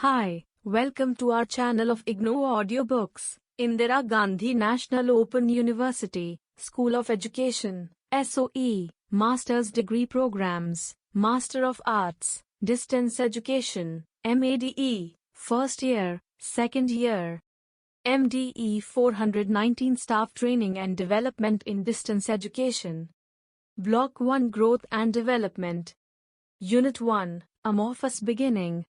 Hi, welcome to our channel of IGNOU audiobooks. Indira Gandhi National Open University, School of Education, SOE, Master's Degree Programs, Master of Arts, Distance Education, MDE, First Year, Second Year. MDE-419 Staff Training and Development in Distance Education. Block-1 Growth and Development. Unit 1, Amorphous Beginning.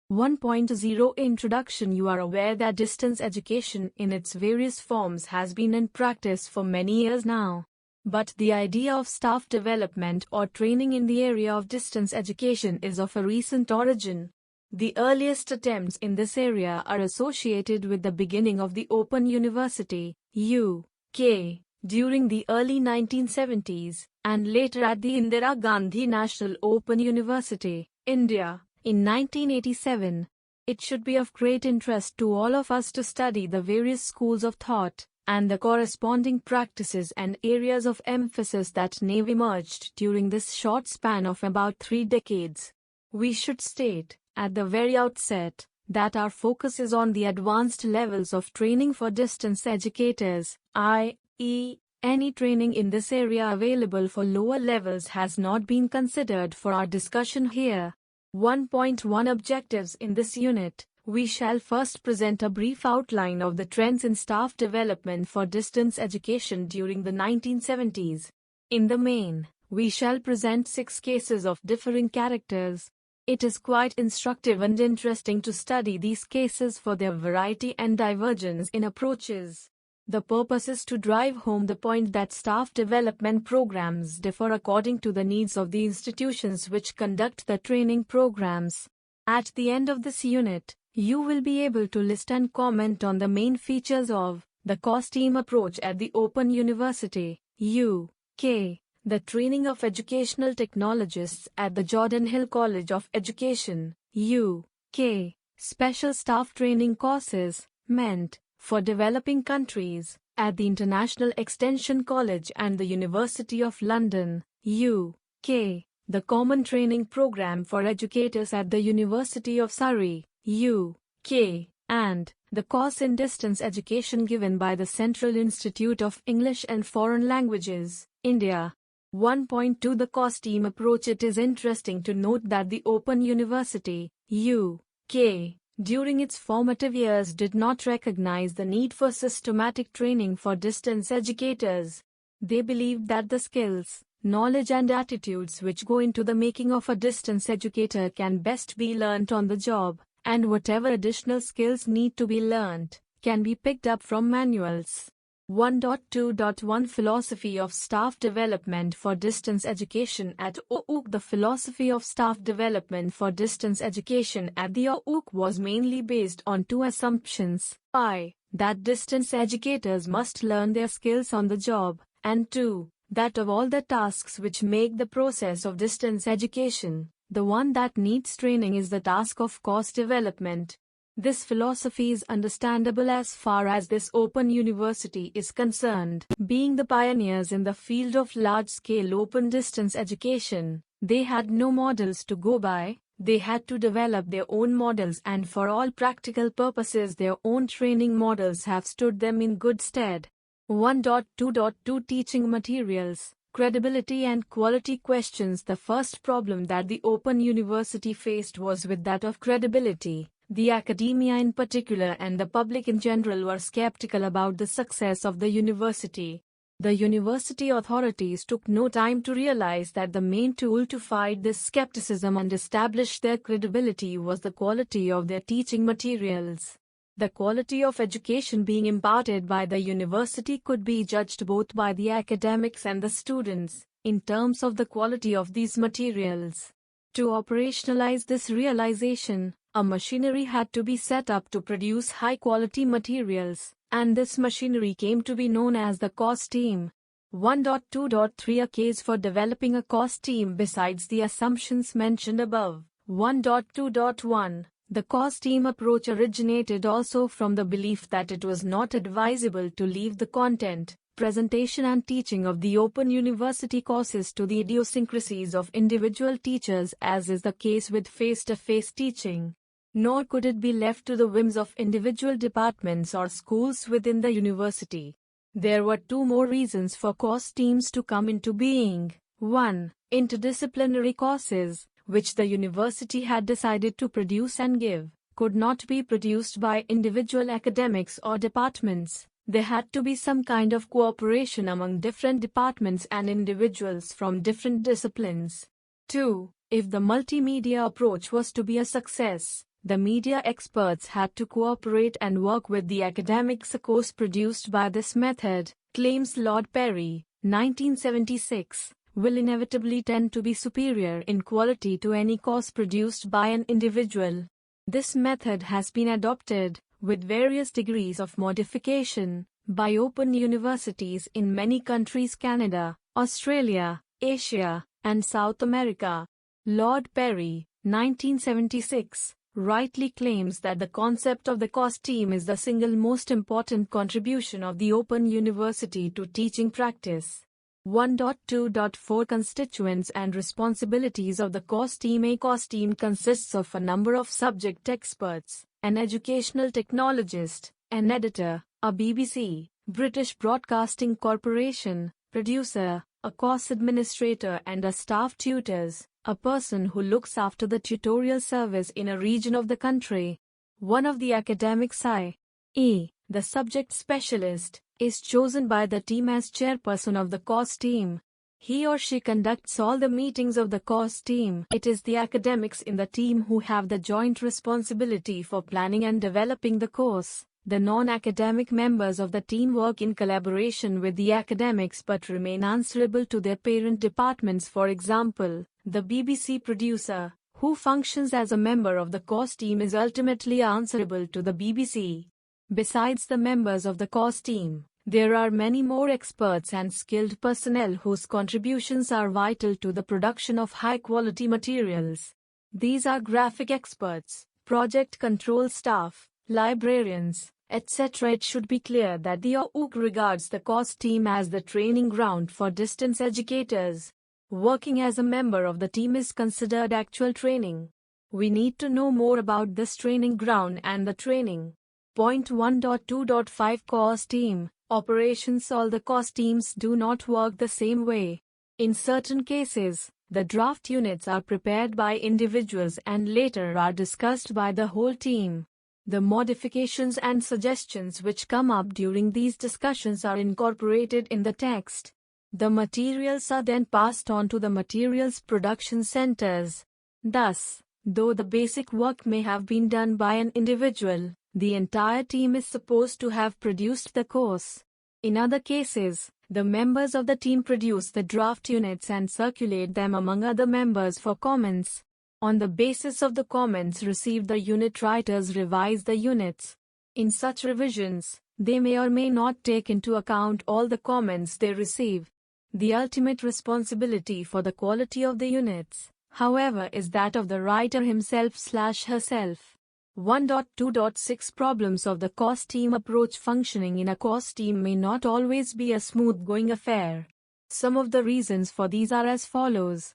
1.0 Introduction. You are aware that distance education in its various forms has been in practice for many years now. But the idea of staff development or training in the area of distance education is of a recent origin. The earliest attempts in this area are associated with the beginning of the Open University, UK, during the early 1970s, and later at the Indira Gandhi National Open University, India, in 1987. It should be of great interest to all of us to study the various schools of thought and the corresponding practices and areas of emphasis that have emerged during this short span of about 3 decades. We should state, at the very outset, that our focus is on the advanced levels of training for distance educators, i.e., any training in this area available for lower levels has not been considered for our discussion here. 1.1 Objectives. In this unit, we shall first present a brief outline of the trends in staff development for distance education during the 1970s. In the main, we shall present 6 cases of differing characters. It is quite instructive and interesting to study these cases for their variety and divergence in approaches. The purpose is to drive home the point that staff development programs differ according to the needs of the institutions which conduct the training programs. At the end of this unit, you will be able to list and comment on the main features of the course team approach at the Open University, UK, the training of educational technologists at the Jordan Hill College of Education, UK, special staff training courses, meant for developing countries, at the International Extension College and the University of London, UK, the Common Training Program for Educators at the University of Surrey, UK, and the course in distance education given by the Central Institute of English and Foreign Languages, India. 1.2 The course team approach. It is interesting to note that the Open University, UK, during its formative years did not recognize the need for systematic training for distance educators. They believed that the skills, knowledge and attitudes which go into the making of a distance educator can best be learnt on the job, and whatever additional skills need to be learnt can be picked up from manuals. 1.2.1 Philosophy of Staff Development for Distance Education at OUK. The philosophy of staff development for distance education at the OUK was mainly based on 2 assumptions: I, that distance educators must learn their skills on the job, and 2, that of all the tasks which make the process of distance education, the one that needs training is the task of course development. This philosophy is understandable as far as this Open University is concerned. Being the pioneers in the field of large-scale open distance education, they had no models to go by. They had to develop their own models, and for all practical purposes their own training models have stood them in good stead. 1.2.2 Teaching Materials, Credibility and Quality Questions. The first problem that the Open University faced was with that of credibility. The academia in particular and the public in general were skeptical about the success of the university. The university authorities took no time to realize that the main tool to fight this skepticism and establish their credibility was the quality of their teaching materials. The quality of education being imparted by the university could be judged both by the academics and the students, in terms of the quality of these materials. To operationalize this realization, a machinery had to be set up to produce high-quality materials, and this machinery came to be known as the course team. 1.2.3 A case for developing a course team besides the assumptions mentioned above. 1.2.1 The course team approach originated also from the belief that it was not advisable to leave the content, presentation and teaching of the Open University courses to the idiosyncrasies of individual teachers, as is the case with face-to-face teaching. nor could it be left to the whims of individual departments or schools within the university. There were two more reasons for course teams to come into being. 1. Interdisciplinary courses, which the university had decided to produce and give, could not be produced by individual academics or departments. There had to be some kind of cooperation among different departments and individuals from different disciplines. 2. If the multimedia approach was to be a success, the media experts had to cooperate and work with the academics. A course produced by this method, claims Lord Perry, 1976, will inevitably tend to be superior in quality to any course produced by an individual. This method has been adopted, with various degrees of modification, by open universities in many countries: Canada, Australia, Asia, and South America. Lord Perry, 1976, rightly claims that the concept of the course team is the single most important contribution of the Open University to teaching practice. 1.2.4 Constituents and responsibilities of the course team. A course team consists of a number of subject experts, an educational technologist, an editor, a BBC, British Broadcasting Corporation, producer, a course administrator and a staff tutors, a person who looks after the tutorial service in a region of the country. One of the academics, i.e., the subject specialist, is chosen by the team as chairperson of the course team. He or she conducts all the meetings of the course team. It is the academics in the team who have the joint responsibility for planning and developing the course. The non-academic members of the team work in collaboration with the academics but remain answerable to their parent departments. For example, the BBC producer, who functions as a member of the course team, is ultimately answerable to the BBC. Besides the members of the course team, there are many more experts and skilled personnel whose contributions are vital to the production of high-quality materials. These are graphic experts, project control staff, librarians, etc. It should be clear that the OUC regards the course team as the training ground for distance educators. Working as a member of the team is considered actual training. We need to know more about this training ground and the training. Point 1.2.5 Course team operations. All the course teams do not work the same way. In certain cases, the draft units are prepared by individuals and later are discussed by the whole team. The modifications and suggestions which come up during these discussions are incorporated in the text. The materials are then passed on to the materials production centers. Thus, though the basic work may have been done by an individual, the entire team is supposed to have produced the course. In other cases, the members of the team produce the draft units and circulate them among other members for comments. On the basis of the comments received, the unit writers revise the units. In such revisions, they may or may not take into account all the comments they receive. The ultimate responsibility for the quality of the units, however, is that of the writer himself/herself. 1.2.6 Problems of the course team approach. Functioning in a course team may not always be a smooth-going affair. Some of the reasons for these are as follows.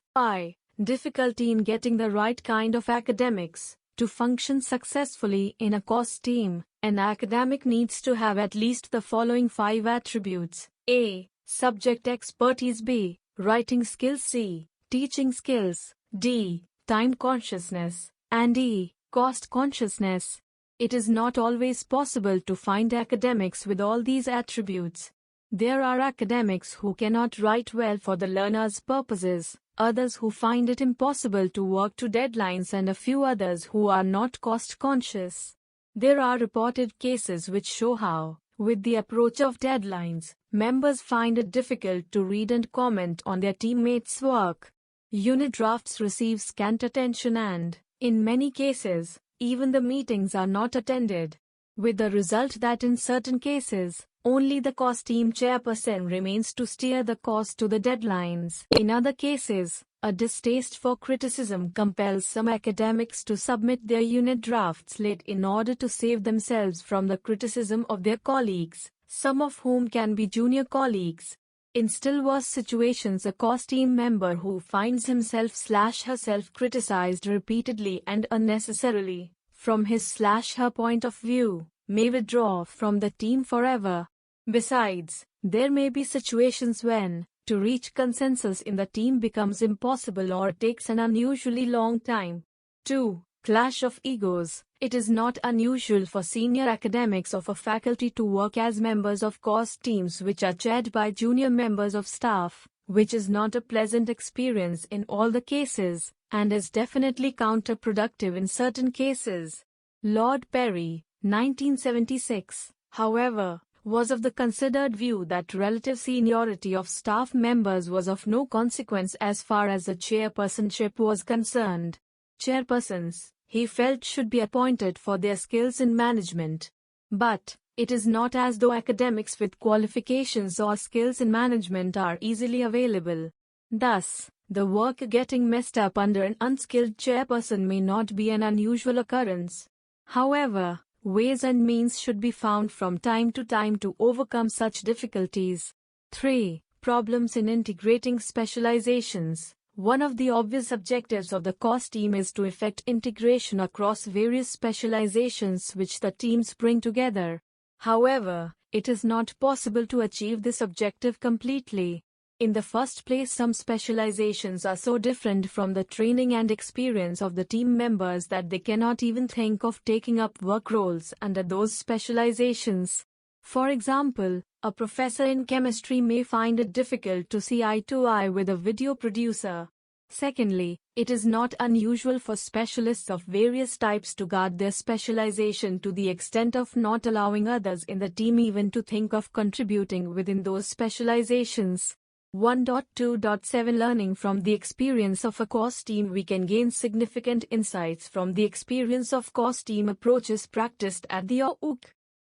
Difficulty in getting the right kind of academics. To function successfully in a course team, an academic needs to have at least the following 5 attributes. A. Subject expertise. B. Writing skills. C. Teaching skills. D. Time consciousness. And E. Cost consciousness. It is not always possible to find academics with all these attributes. There are academics who cannot write well for the learner's purposes, others who find it impossible to work to deadlines, and a few others who are not cost conscious. There are reported cases which show how, with the approach of deadlines, members find it difficult to read and comment on their teammates' work. Unit drafts receive scant attention and, in many cases, even the meetings are not attended, with the result that in certain cases, only the course team chairperson remains to steer the course to the deadlines. In other cases, a distaste for criticism compels some academics to submit their unit drafts late in order to save themselves from the criticism of their colleagues, some of whom can be junior colleagues. In still worse situations, a course team member who finds himself/herself criticized repeatedly and unnecessarily, from his/her point of view, may withdraw from the team forever. Besides, there may be situations when, to reach consensus in the team becomes impossible or takes an unusually long time. 2. Clash of egos. It is not unusual for senior academics of a faculty to work as members of course teams which are chaired by junior members of staff, which is not a pleasant experience in all the cases, and is definitely counterproductive in certain cases. Lord Perry, 1976, however, was of the considered view that relative seniority of staff members was of no consequence as far as the chairpersonship was concerned. Chairpersons, he felt, should be appointed for their skills in management. But it is not as though academics with qualifications or skills in management are easily available. Thus, the work getting messed up under an unskilled chairperson may not be an unusual occurrence. However, ways and means should be found from time to time to overcome such difficulties. 3. Problems in integrating specializations. One of the obvious objectives of the course team is to effect integration across various specializations which the teams bring together. However, it is not possible to achieve this objective completely. In the first place, some specializations are so different from the training and experience of the team members that they cannot even think of taking up work roles under those specializations. For example, a professor in chemistry may find it difficult to see eye to eye with a video producer. Secondly, it is not unusual for specialists of various types to guard their specialization to the extent of not allowing others in the team even to think of contributing within those specializations. 1.2.7 Learning from the experience of a course team. We can gain significant insights from the experience of course team approaches practiced at the SOE.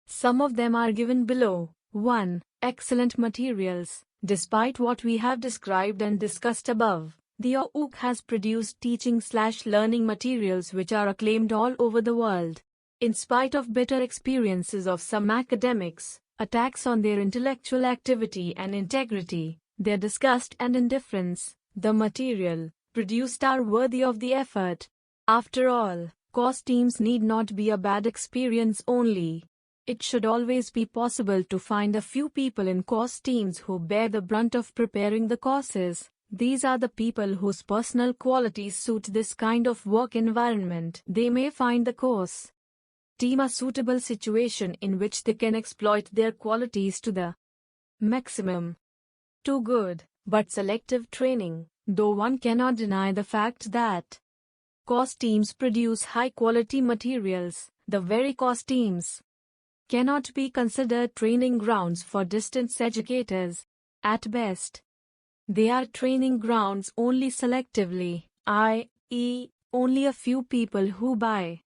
Some of them are given below. 1. Excellent materials. Despite what we have described and discussed above, the SOE has produced teaching/learning materials which are acclaimed all over the world. In spite of bitter experiences of some academics, attacks on their intellectual activity and integrity, their disgust and indifference, the material produced are worthy of the effort. After all, course teams need not be a bad experience only. It should always be possible to find a few people in course teams who bear the brunt of preparing the courses. These are the people whose personal qualities suit this kind of work environment. They may find the course team a suitable situation in which they can exploit their qualities to the maximum. 2. Good, but selective training. Though one cannot deny the fact that course teams produce high-quality materials, the very course teams cannot be considered training grounds for distance educators. At best, they are training grounds only selectively, i.e., only a few people who by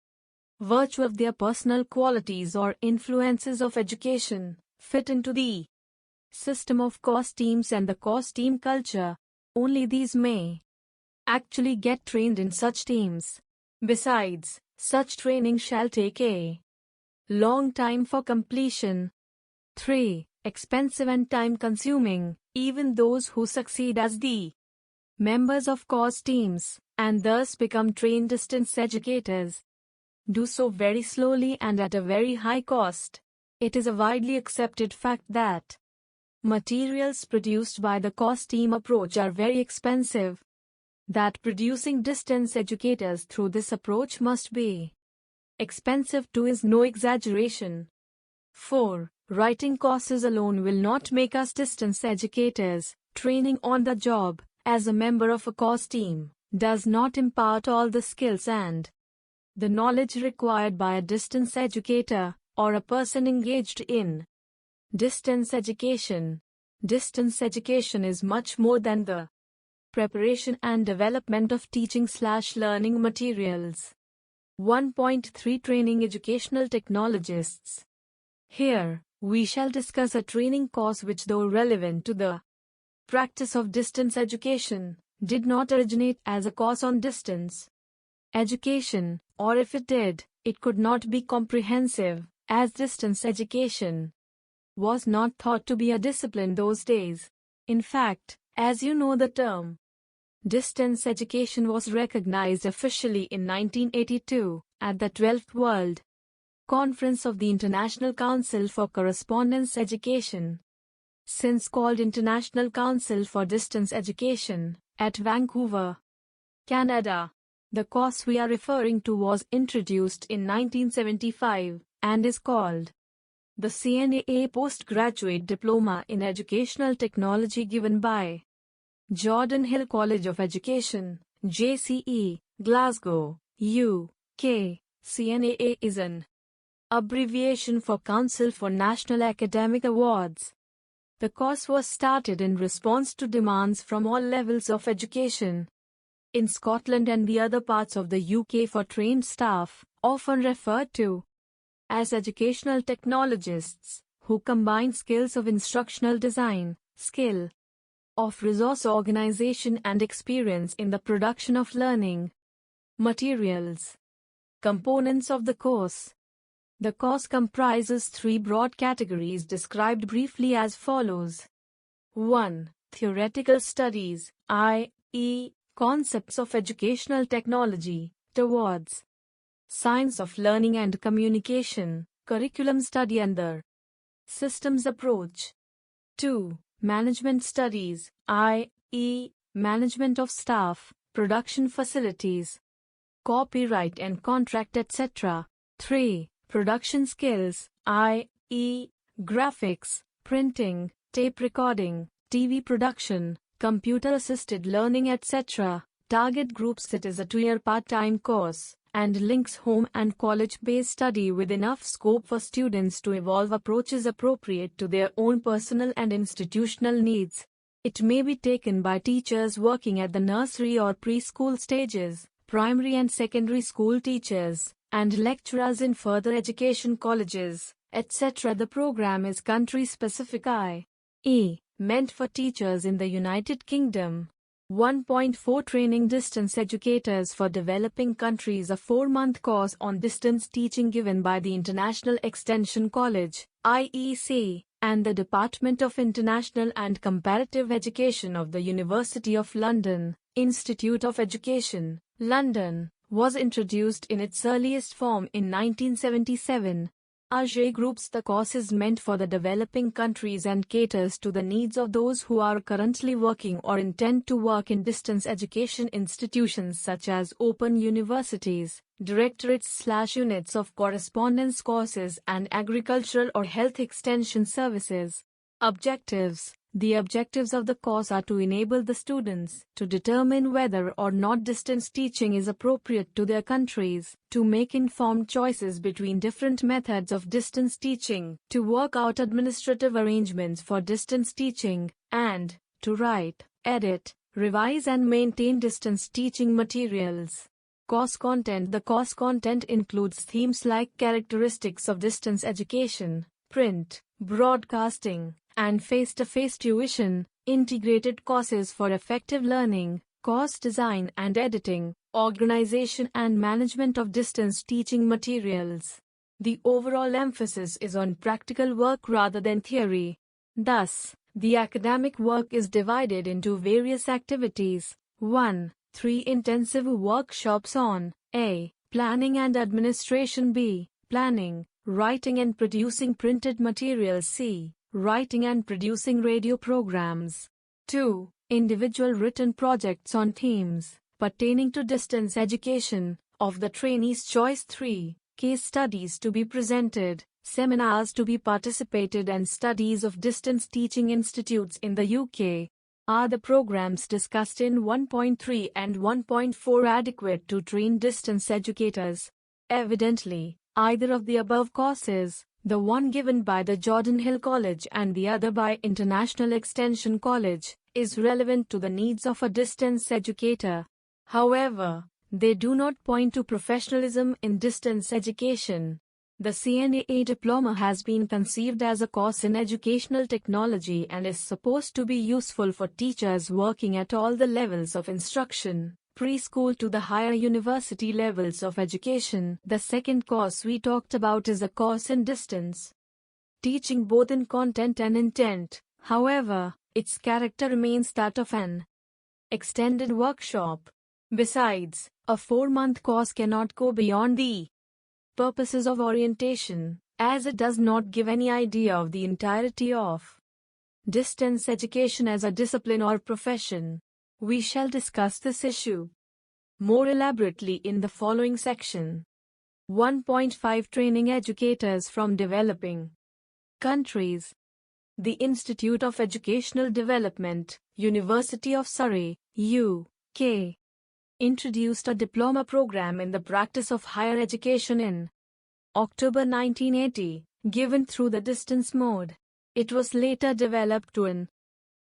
virtue of their personal qualities or influences of education fit into the system of course teams and the course team culture. Only these may actually get trained in such teams. Besides, such training shall take a long time for completion. 3. Expensive and time-consuming. Even those who succeed as the members of course teams, and thus become trained distance educators, do so very slowly and at a very high cost. It is a widely accepted fact that materials produced by the course team approach are very expensive. That producing distance educators through this approach must be expensive too is no exaggeration. 4. Writing courses alone will not make us distance educators. Training on the job, as a member of a course team, does not impart all the skills and the knowledge required by a distance educator, or a person engaged in distance education. Distance education is much more than the preparation and development of teaching/learning materials. 1.3 Training educational technologists. Here, we shall discuss a training course which, though relevant to the practice of distance education, did not originate as a course on distance education, or if it did, it could not be comprehensive, as distance education was not thought to be a discipline those days. In fact, as you know, the term Distance education was recognized officially in 1982 at the 12th World Conference of the International Council for Correspondence Education, since called International Council for Distance Education, at Vancouver, Canada. The course we are referring to was introduced in 1975 and is called the CNAA Postgraduate Diploma in Educational Technology, given by Jordan Hill College of Education, JCE, Glasgow, UK. CNAA is an abbreviation for Council for National Academic Awards. The course was started in response to demands from all levels of education in Scotland and the other parts of the UK for trained staff, often referred to as educational technologists, who combine skills of instructional design, skill of resource organization and experience in the production of learning materials. Components of the course. The course comprises three broad categories described briefly as follows. 1. Theoretical studies, i.e., concepts of educational technology, towards science of learning and communication, curriculum study and the systems approach. 2. Management studies, i.e., management of staff, production facilities, copyright and contract, etc. 3. Production skills, i.e., graphics, printing, tape recording, TV production, computer-assisted learning, etc. Target groups. It is a 2-year part-time course and links home and college-based study with enough scope for students to evolve approaches appropriate to their own personal and institutional needs. It may be taken by teachers working at the nursery or preschool stages, primary and secondary school teachers, and lecturers in further education colleges, etc. The program is country-specific, i.e., meant for teachers in the United Kingdom. 1.4 Training distance educators for developing countries. A 4-month course on distance teaching given by the International Extension College, IEC, and the Department of International and Comparative Education of the University of London, Institute of Education, London, was introduced in its earliest form in 1977. Age groups. The course is meant for the developing countries and caters to the needs of those who are currently working or intend to work in distance education institutions such as open universities, directorates/units of correspondence courses, and agricultural or health extension services. Objectives. The objectives of the course are to enable the students to determine whether or not distance teaching is appropriate to their countries, to make informed choices between different methods of distance teaching, to work out administrative arrangements for distance teaching, and to write, edit, revise and maintain distance teaching materials. Course content. The course content includes themes like characteristics of distance education, print, broadcasting, and face-to-face tuition, integrated courses for effective learning, course design and editing, organization and management of distance teaching materials. The overall emphasis is on practical work rather than theory. Thus, the academic work is divided into various activities. 1. 3 intensive workshops on A. Planning and administration. B. Planning, writing and producing printed materials. C. Writing and producing radio programs. 2. Individual written projects on themes pertaining to distance education, of the trainee's choice. 3. Case studies to be presented, seminars to be participated, and studies of distance teaching institutes in the UK. Are the programs discussed in 1.3 and 1.4 adequate to train distance educators? Evidently, either of the above courses, the one given by the Jordan Hill College and the other by International Extension College, is relevant to the needs of a distance educator. However, they do not point to professionalism in distance education. The CNAA diploma has been conceived as a course in educational technology and is supposed to be useful for teachers working at all the levels of instruction, preschool to the higher university levels of education. The second course we talked about is a course in distance teaching, both in content and intent. However, its character remains that of an extended workshop. Besides, a 4-month course cannot go beyond the purposes of orientation, as it does not give any idea of the entirety of distance education as a discipline or profession. We shall discuss this issue more elaborately in the following section. 1.5 Training educators from developing countries. The Institute of Educational Development, University of Surrey, UK, introduced a diploma program in the practice of higher education in October 1980, given through the distance mode. It was later developed to an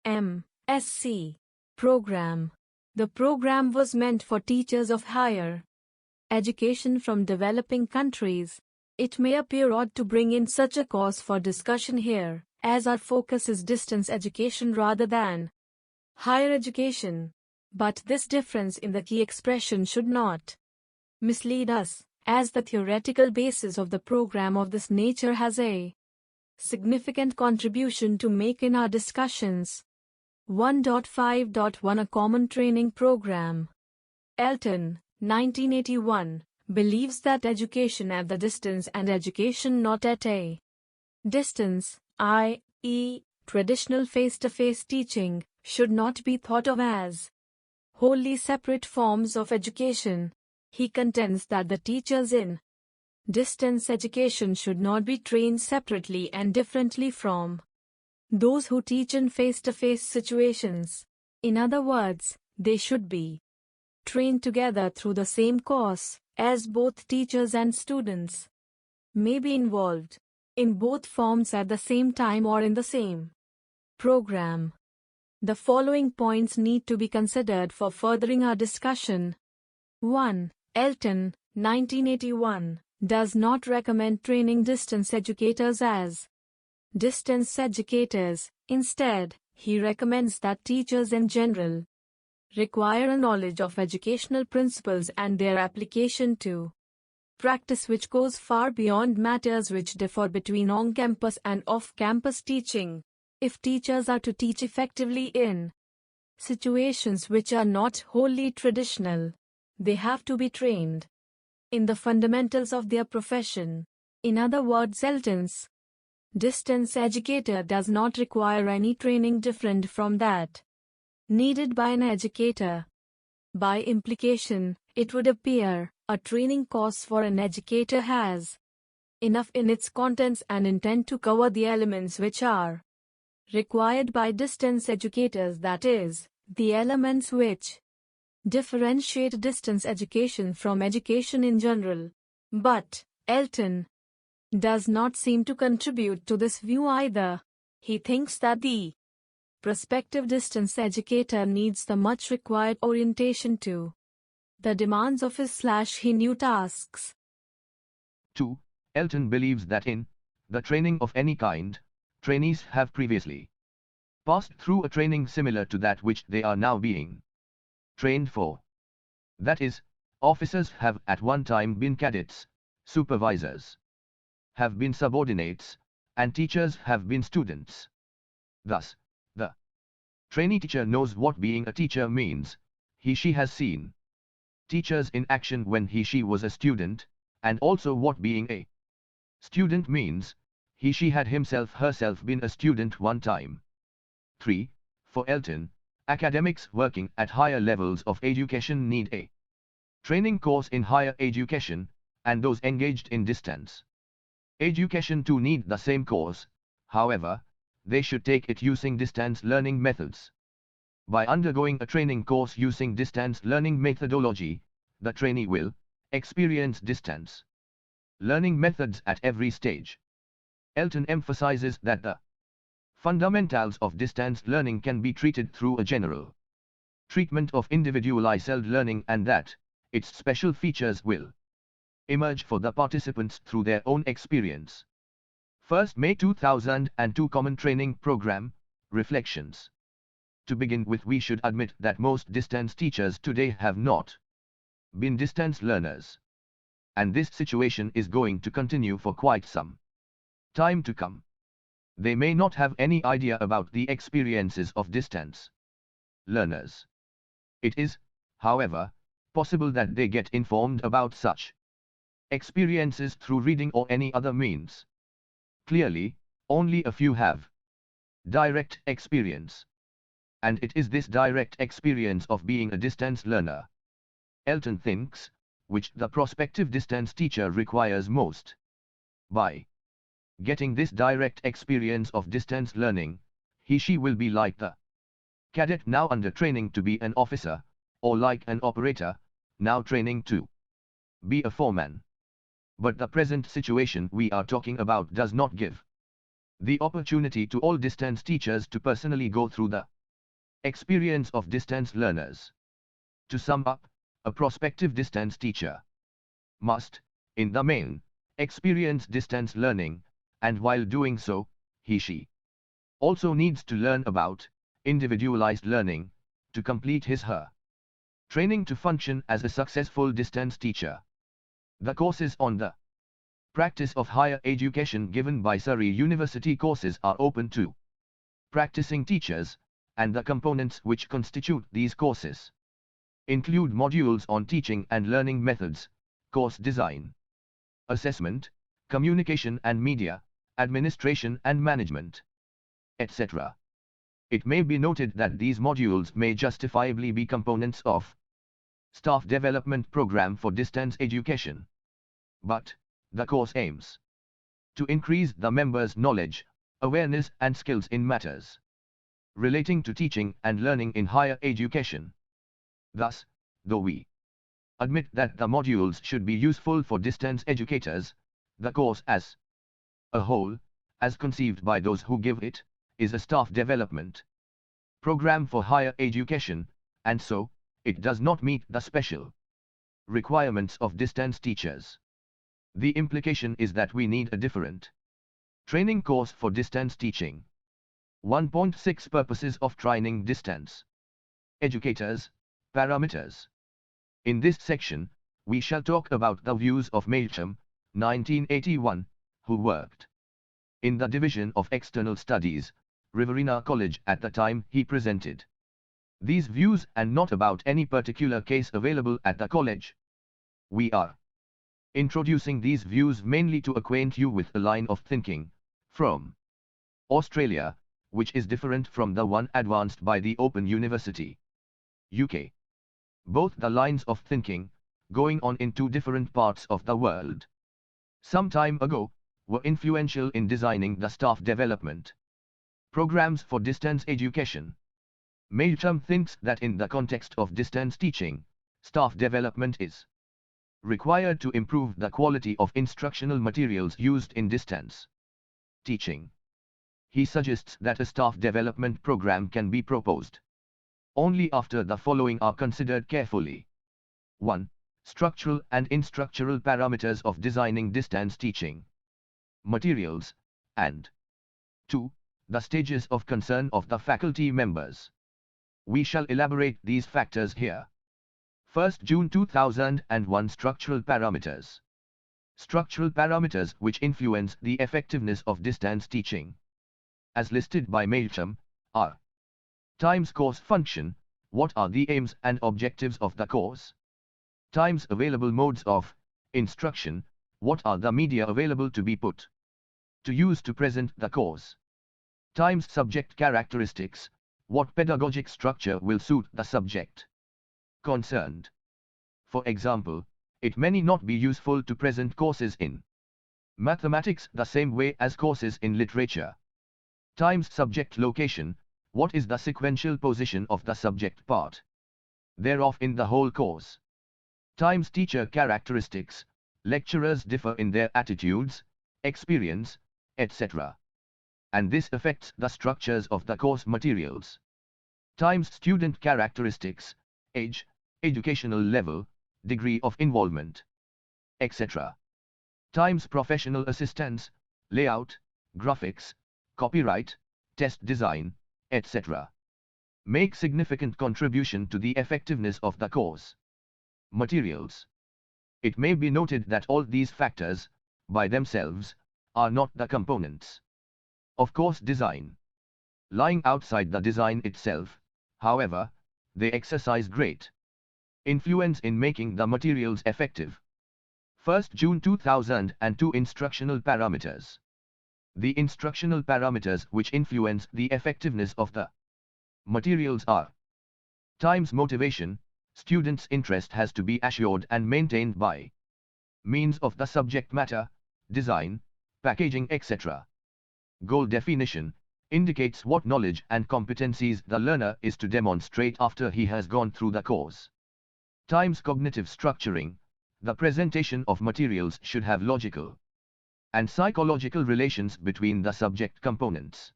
MSc program. The program was meant for teachers of higher education from developing countries. It may appear odd to bring in such a course for discussion here, as our focus is distance education rather than higher education. But this difference in the key expression should not mislead us, as the theoretical basis of the program of this nature has a significant contribution to make in our discussions. 1.5.1 A Common Training Program. Elton, 1981, believes that education at the distance and education not at a distance, i.e., traditional face-to-face teaching, should not be thought of as wholly separate forms of education. He contends that the teachers in distance education should not be trained separately and differently from those who teach in face-to-face situations. In other words, they should be trained together through the same course, as both teachers and students may be involved in both forms at the same time or in the same program. The following points need to be considered for furthering our discussion. 1. Elton, 1981, does not recommend training distance educators as distance educators. Instead, he recommends that teachers in general require a knowledge of educational principles and their application to practice, which goes far beyond matters which differ between on-campus and off-campus teaching. If teachers are to teach effectively in situations which are not wholly traditional, they have to be trained in the fundamentals of their profession. In other words, Elton's distance educator does not require any training different from that needed by an educator. By implication, it would appear, a training course for an educator has enough in its contents and intent to cover the elements which are required by distance educators, that is, the elements which differentiate distance education from education in general. But Elton does not seem to contribute to this view either. He thinks that the prospective distance educator needs the much required orientation to the demands of his/her new tasks. 2. Elton believes that in the training of any kind, trainees have previously passed through a training similar to that which they are now being trained for. That is, officers have at one time been cadets, supervisors have been subordinates, and teachers have been students. Thus, the trainee teacher knows what being a teacher means. He/she has seen teachers in action when he/she was a student, and also what being a student means. He/she had himself/herself been a student one time. 3. For Elton, academics working at higher levels of education need a training course in higher education, and those engaged in distance education too need the same course. However, they should take it using distance learning methods. By undergoing a training course using distance learning methodology, the trainee will experience distance learning methods at every stage. Elton emphasizes that the fundamentals of distance learning can be treated through a general treatment of individualized learning, and that its special features will emerge for the participants through their own experience. 1 May 2002 Common Training Program, Reflections. To begin with, we should admit that most distance teachers today have not been distance learners. And this situation is going to continue for quite some time to come. They may not have any idea about the experiences of distance learners. It is, however, possible that they get informed about such experiences through reading or any other means. Clearly, only a few have direct experience. And it is this direct experience of being a distance learner, Elton thinks, which the prospective distance teacher requires most. By getting this direct experience of distance learning, he/she will be like the cadet now under training to be an officer, or like an operator, now training to be a foreman. But the present situation we are talking about does not give the opportunity to all distance teachers to personally go through the experience of distance learners. To sum up, a prospective distance teacher must, in the main, experience distance learning, and while doing so, he/she also needs to learn about individualized learning to complete his/her training to function as a successful distance teacher. The courses on the practice of higher education given by Surrey University courses are open to practicing teachers, and the components which constitute these courses include modules on teaching and learning methods, course design, assessment, communication and media, administration and management, etc. It may be noted that these modules may justifiably be components of staff development program for distance education. But the course aims to increase the members' knowledge, awareness and skills in matters relating to teaching and learning in higher education. Thus, though we admit that the modules should be useful for distance educators, the course as a whole, as conceived by those who give it, is a staff development program for higher education, and so, it does not meet the special requirements of distance teachers. The implication is that we need a different training course for distance teaching. 1.6 Purposes of training distance educators, parameters. In this section, we shall talk about the views of Malcolm, 1981, who worked in the Division of External Studies, Riverina College at the time he presented these views, and not about any particular case available at the college. We are introducing these views mainly to acquaint you with a line of thinking from Australia, which is different from the one advanced by the Open University, UK. Both the lines of thinking, going on in two different parts of the world, some time ago, were influential in designing the staff development programs for distance education. Malcolm thinks that in the context of distance teaching, staff development is required to improve the quality of instructional materials used in distance teaching. He suggests that a staff development program can be proposed only after the following are considered carefully. 1. Structural and instructural parameters of designing distance teaching materials, and 2. The stages of concern of the faculty members. We shall elaborate these factors here. 1st June 2001 Structural parameters. Structural parameters which influence the effectiveness of distance teaching, as listed by Malcolm, are times course function, what are the aims and objectives of the course? Times available modes of instruction, what are the media available to be put to use to present the course? Times subject characteristics, what pedagogic structure will suit the subject concerned. For example, it may not be useful to present courses in mathematics the same way as courses in literature. Times subject location, what is the sequential position of the subject part thereof in the whole course? Times teacher characteristics, lecturers differ in their attitudes, experience, etc. And this affects the structures of the course materials. Times student characteristics, age, educational level, degree of involvement, etc. Times professional assistance, layout, graphics, copyright, test design, etc. make significant contribution to the effectiveness of the course materials. It may be noted that all these factors, by themselves, are not the components of course design. Lying outside the design itself, however, they exercise great influence in making the materials effective. 1st June 2002 Instructional Parameters. The instructional parameters which influence the effectiveness of the materials are: times motivation, students' interest has to be assured and maintained by means of the subject matter, design, packaging, etc. Goal definition indicates what knowledge and competencies the learner is to demonstrate after he has gone through the course. Times cognitive structuring, the presentation of materials should have logical and psychological relations between the subject components.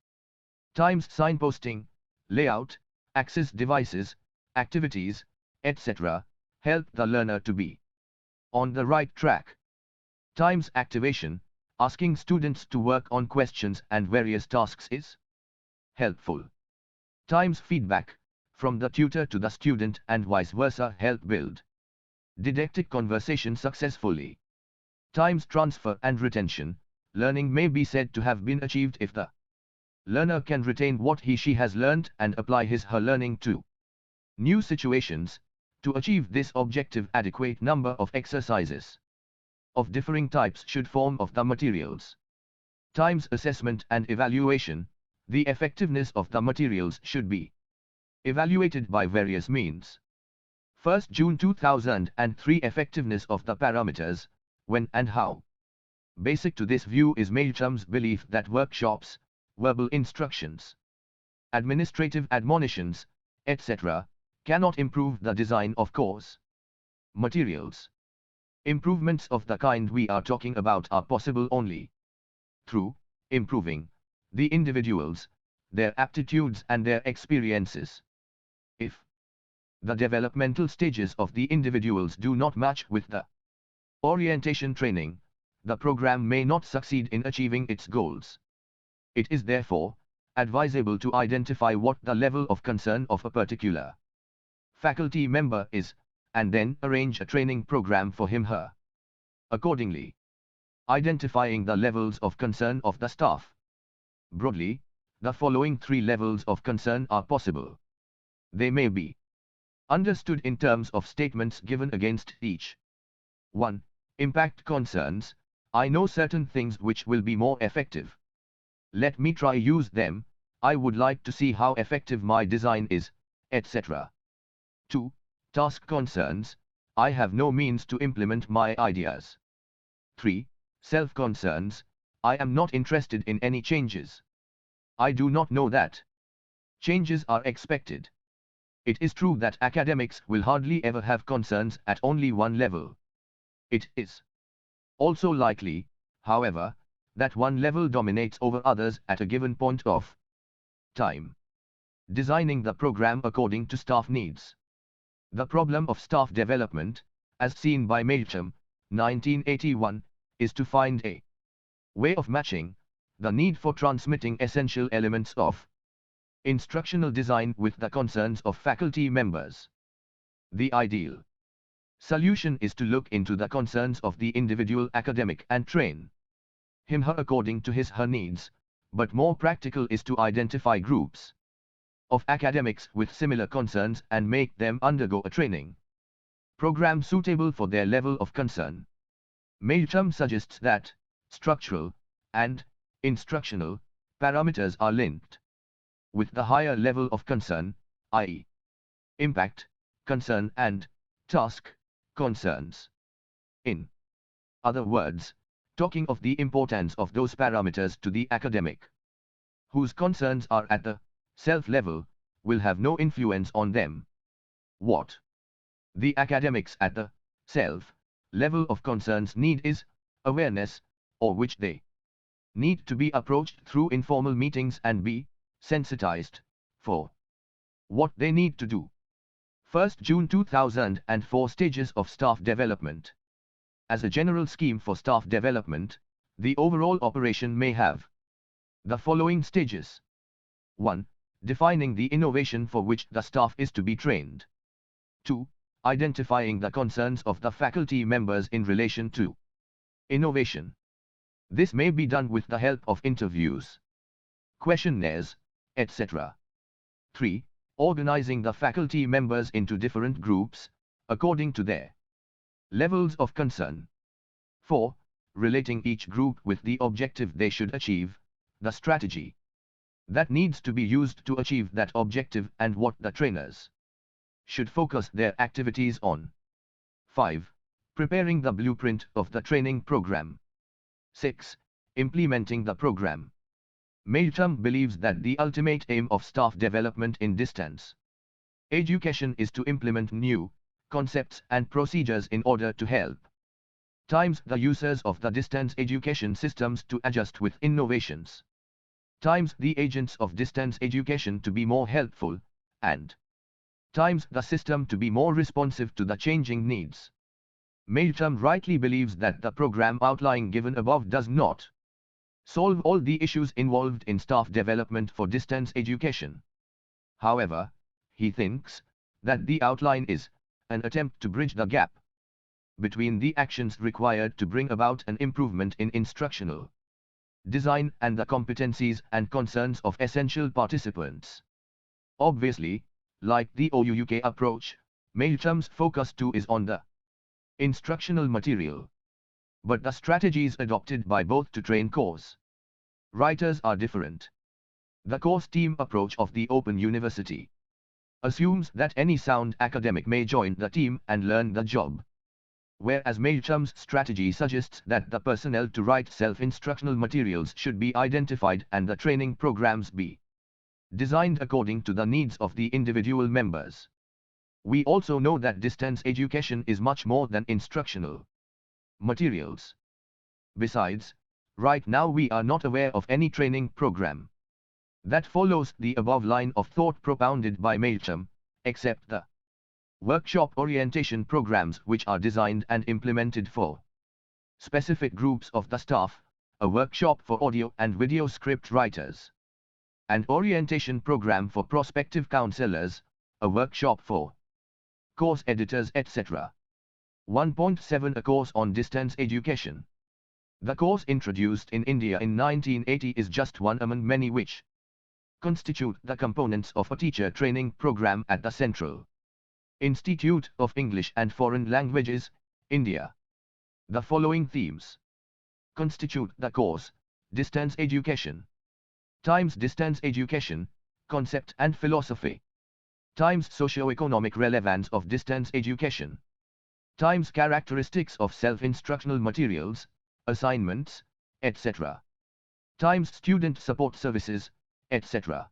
Times signposting, layout, access devices, activities, etc. help the learner to be on the right track. Times activation, asking students to work on questions and various tasks is helpful. Times feedback, from the tutor to the student and vice versa, help build didactic conversation successfully. Times transfer and retention, learning may be said to have been achieved if the learner can retain what he/she has learned and apply his/her learning to new situations. To achieve this objective, adequate number of exercises of differing types should form of the materials. Times assessment and evaluation, the effectiveness of the materials should be evaluated by various means. 1st June 2003 Effectiveness of the parameters, when and how. Basic to this view is Meilcham's belief that workshops, verbal instructions, administrative admonitions, etc., cannot improve the design of course materials. Improvements of the kind we are talking about are possible only through improving the individuals, their aptitudes and their experiences. If the developmental stages of the individuals do not match with the orientation training, the program may not succeed in achieving its goals. It is therefore advisable to identify what the level of concern of a particular faculty member is, and then arrange a training program for him/her accordingly. Identifying the levels of concern of the staff. Broadly, the following 3 levels of concern are possible. They may be understood in terms of statements given against each. 1. Impact concerns, I know certain things which will be more effective. Let me try use them, I would like to see how effective my design is, etc. 2. Task concerns, I have no means to implement my ideas. 3. Self concerns, I am not interested in any changes. I do not know that changes are expected. It is true that academics will hardly ever have concerns at only one level. It is also likely, however, that one level dominates over others at a given point of time. Designing the program according to staff needs. The problem of staff development, as seen by Meilcham, 1981, is to find a way of matching the need for transmitting essential elements of instructional design with the concerns of faculty members. The ideal solution is to look into the concerns of the individual academic and train him/her according to his/her needs, but more practical is to identify groups of academics with similar concerns and make them undergo a training program suitable for their level of concern. Meilcham suggests that structural and instructional parameters are linked with the higher level of concern, i.e., impact, concern and task concerns. In other words, talking of the importance of those parameters to the academic whose concerns are at the self level, will have no influence on them. What the academics at the self level of concerns need is awareness, or which they need to be approached through informal meetings and be sensitized for what they need to do. 1st June 2004 Stages of Staff Development. As a general scheme for staff development, the overall operation may have the following stages. 1. Defining the innovation for which the staff is to be trained. 2. Identifying the concerns of the faculty members in relation to innovation. This may be done with the help of interviews, questionnaires, etc. 3. organizing the faculty members into different groups, according to their levels of concern. 4. Relating each group with the objective they should achieve, the strategy that needs to be used to achieve that objective and what the trainers should focus their activities on. 5. Preparing the blueprint of the training program. 6. Implementing the program. Meilcham believes that the ultimate aim of staff development in distance education is to implement new concepts and procedures in order to help the users of the distance education systems to adjust with innovations, the agents of distance education to be more helpful, and the system to be more responsive to the changing needs. Meilcham rightly believes that the program outline given above does not solve all the issues involved in staff development for distance education. However, he thinks that the outline is an attempt to bridge the gap between the actions required to bring about an improvement in instructional design and the competencies and concerns of essential participants. Obviously, like the OUUK approach, Meilcham's focus too is on the instructional material. But the strategies adopted by both to train course writers are different. The course team approach of the Open University assumes that any sound academic may join the team and learn the job, whereas Meilcham's strategy suggests that the personnel to write self-instructional materials should be identified and the training programs be designed according to the needs of the individual members. We also know that distance education is much more than instructional materials. Besides, right now we are not aware of any training program that follows the above line of thought propounded by Meilcham, except the workshop orientation programs which are designed and implemented for specific groups of the staff, a workshop for audio and video script writers, an orientation program for prospective counselors, a workshop for course editors, etc. 1.7 A course on distance education. The course introduced in India in 1980 is just one among many which constitute the components of a teacher training program at the Central Institute of English and Foreign Languages, India. The following themes constitute the course: distance education, distance education, concept and philosophy, socio-economic relevance of distance education, characteristics of self-instructional materials, assignments, etc., student support services, etc.,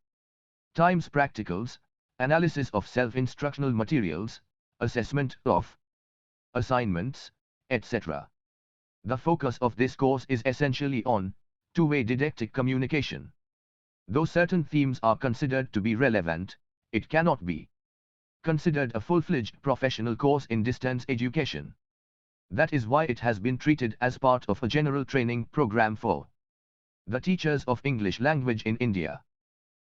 practicals, analysis of self-instructional materials, assessment of assignments, etc. The focus of this course is essentially on two-way didactic communication. Though certain themes are considered to be relevant, it cannot be considered a full-fledged professional course in distance education. That is why it has been treated as part of a general training program for the teachers of English language in India.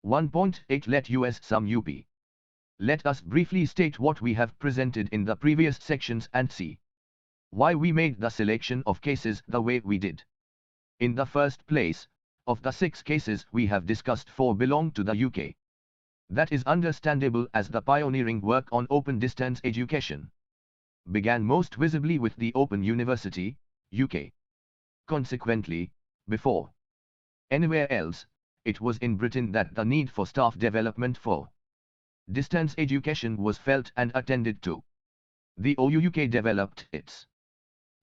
1.8 Let us sum up. Let us briefly state what we have presented in the previous sections and see why we made the selection of cases the way we did. In the first place, of the 6 cases we have discussed, 4 belong to the UK. That is understandable as the pioneering work on open distance education began most visibly with the Open University, UK. Consequently, before anywhere else, it was in Britain that the need for staff development for distance education was felt and attended to. The OUUK developed its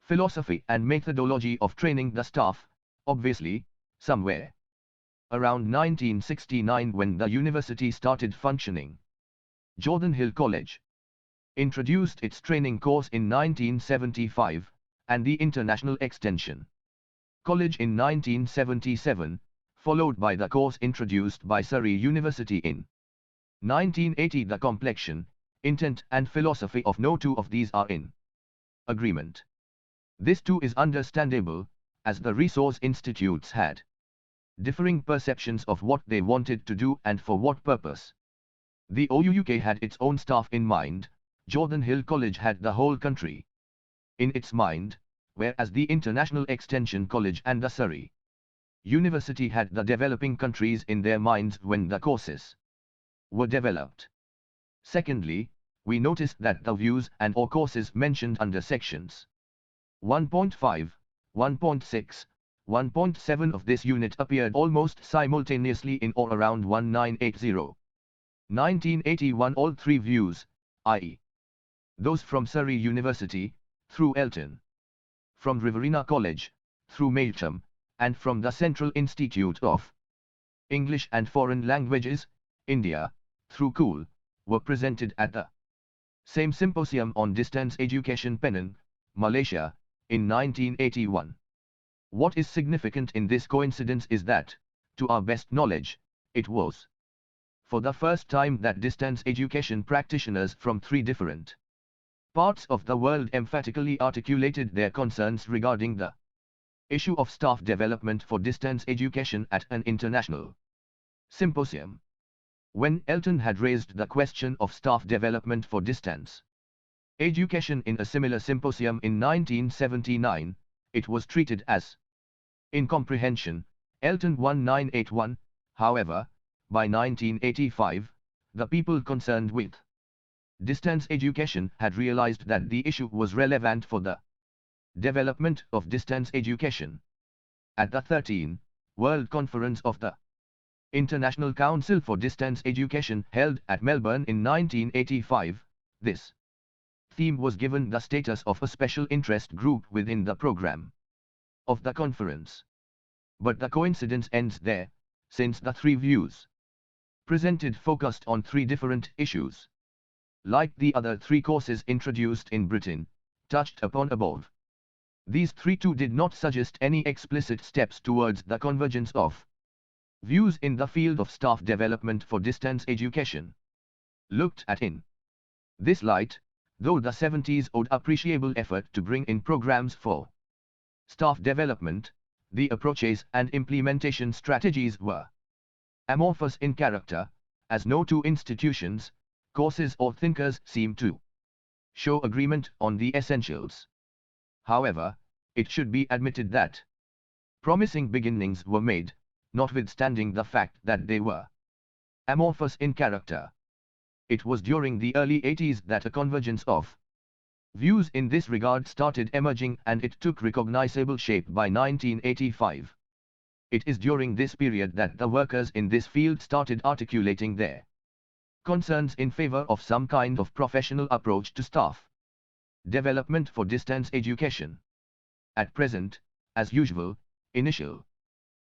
philosophy and methodology of training the staff, obviously, somewhere around 1969 when the university started functioning. Jordan Hill College introduced its training course in 1975, and the International Extension College in 1977, followed by the course introduced by Surrey University in 1980. The complexion, intent and philosophy of no two of these are in agreement. This too is understandable, as the resource institutes had differing perceptions of what they wanted to do and for what purpose. The OUUK had its own staff in mind, Jordan Hill College had the whole country in its mind, whereas the International Extension College and the Surrey University had the developing countries in their minds when the courses were developed. Secondly, we noticed that the views and or courses mentioned under sections 1.5, 1.6, 1.7 of this unit appeared almost simultaneously in or around 1980. 1981 all three views, i.e. those from Surrey University, through Elton, from Riverina College, through Melcham, and from the Central Institute of English and Foreign Languages, India, through Cool, were presented at the same symposium on distance education Penang, Malaysia, in 1981. What is significant in this coincidence is that, to our best knowledge, it was for the first time that distance education practitioners from three different parts of the world emphatically articulated their concerns regarding the issue of staff development for distance education at an international symposium. When Elton had raised the question of staff development for distance education in a similar symposium in 1979, it was treated as incomprehension, Elton 1981, however, by 1985, the people concerned with distance education had realized that the issue was relevant for the development of distance education. At the 13th World Conference of the International Council for Distance Education held at Melbourne in 1985, this theme was given the status of a special interest group within the program of the conference. But the coincidence ends there, since the three views presented focused on three different issues. Like the other three courses introduced in Britain, touched upon above, these three too did not suggest any explicit steps towards the convergence of views in the field of staff development for distance education. Looked at in this light, though the 70s owed appreciable effort to bring in programs for staff development, the approaches and implementation strategies were amorphous in character, as no two institutions, courses or thinkers seem to show agreement on the essentials. However, it should be admitted that promising beginnings were made, notwithstanding the fact that they were amorphous in character. It was during the early 80s that a convergence of views in this regard started emerging, and it took recognizable shape by 1985. It is during this period that the workers in this field started articulating their concerns in favor of some kind of professional approach to staff development for distance education. At present, as usual, initial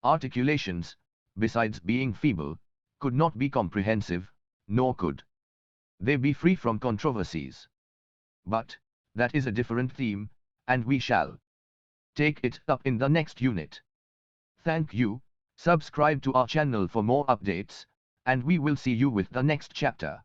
articulations, besides being feeble, could not be comprehensive, nor could they be free from controversies. But that is a different theme, and we shall take it up in the next unit. Thank you. Subscribe to our channel for more updates, and we will see you with the next chapter.